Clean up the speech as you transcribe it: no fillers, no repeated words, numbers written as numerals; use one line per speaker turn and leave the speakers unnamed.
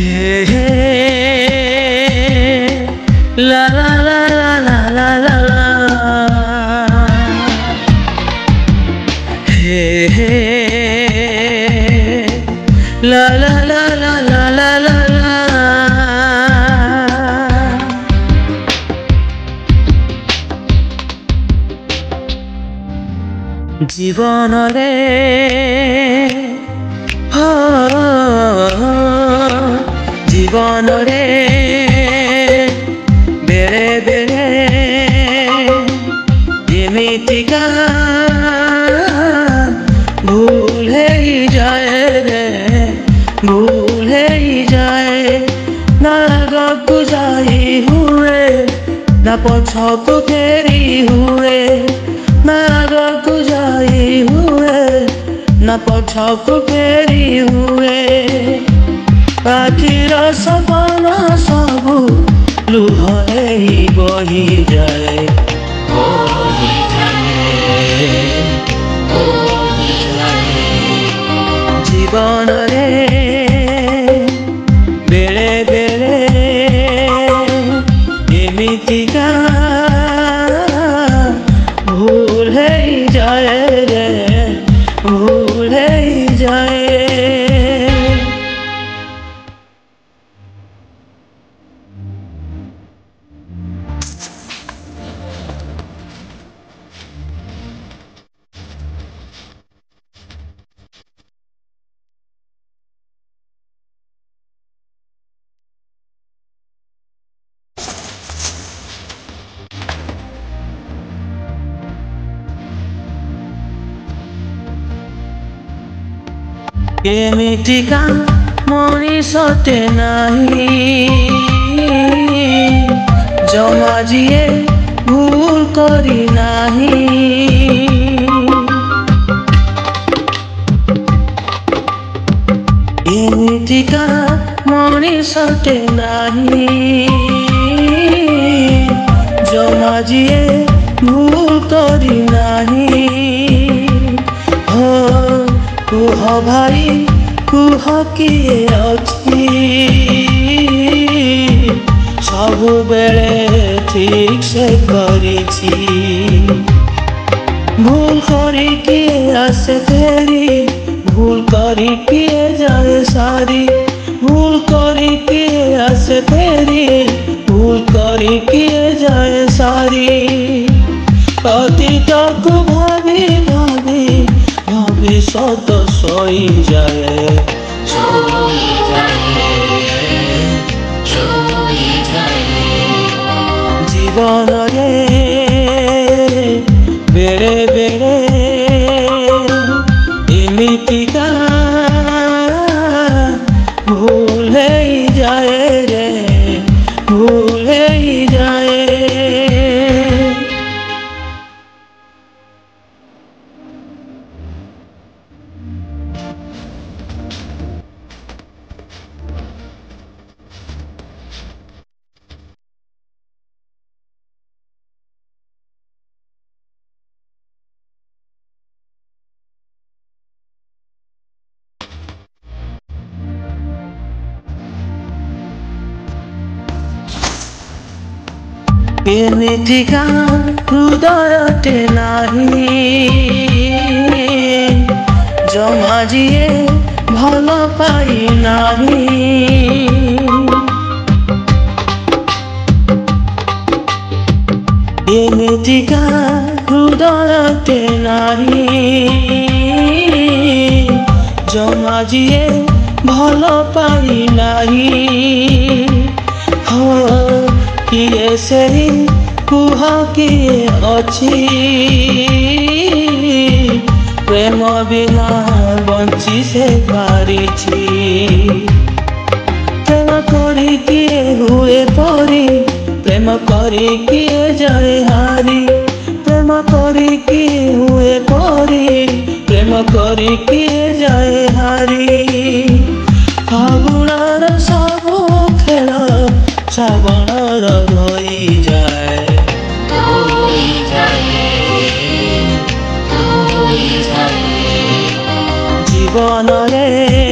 Hey, hey, la la la la la la la la. Hey, hey, la la la la la la la la. জীবনরে জীবনরে বেড়ে বেড়ে এমিতিকা ভুল হয়ে যায় রে ভুল হয়ে যায় না আগକୁ যাই হুয়ে না পছକୁ ফেরি হুয়ে না আগକୁ যাই হুয়ে না পছକୁ ফেরি হুয়ে আখির সপনা সবু লুহ এই বহি যায় জীবনরে বেড়ে বেড়ে এমিতিকা ভুল হয়ে যায় রে ভুল হয়ে যায় ଏମିତିକା ମଣିଷଟେ ନାହିଁ ଜମା ଯିଏ ଭୁଲ କରି ନାହିଁ ଏମିତିକା ମଣିଷଟେ ନାହିଁ ଜମା ଯିଏ ଭୁଲ କରି ନାହିଁ କୁହ ଭାଇ କୁହ କିଏ ଅଛି ସବୁବେଳେ ଠିକ ସେ କରିଛି ଭୁଲ କରି କିଏ ଆସେ ଫେରି ଭୁଲ କରି କିଏ ଯାଏ ସାରି ଭୁଲ କରି କିଏ ଆସେ ଫେରି ଭୁଲ କରି କିଏ ଯାଏ ସାରି ଅତୀତକୁ ଭାବି ଭାବି ভবিষ্যৎ সই যায় জীবনরে বেড়ে বেড়ে এমিতিকা ভুল হয়ে যায় রে ভুল হয়ে যায় ଏମିତିକା ହୃଦୟଟେ ନାହିଁ ଜମା ଯିଏ ଭଲ ପାଇ ନାହିଁ ଏମିତିକା ହୃଦୟଟେ ନାହିଁ ଜମା ଯିଏ ଭଲ ପାଇ ନାହିଁ କିଏ ସେହି କୁହ କିଏ ଅଛି ପ୍ରେମ ବିନା ବଞ୍ଚି ସେ ପାରିଛି ପ୍ରେମ କରି କିଏ ହୁଏ ପରି ପ୍ରେମ କରି କିଏ ଯାଏ ହାରି ପ୍ରେମ କରି କିଏ ହୁଏ ପରି ପ୍ରେମ କରି କିଏ ଯାଏ ହାରି ফাগুণৰ ସବୁ ଖେଳ শ্রাবণৰ হৈ যায় জীবনৰে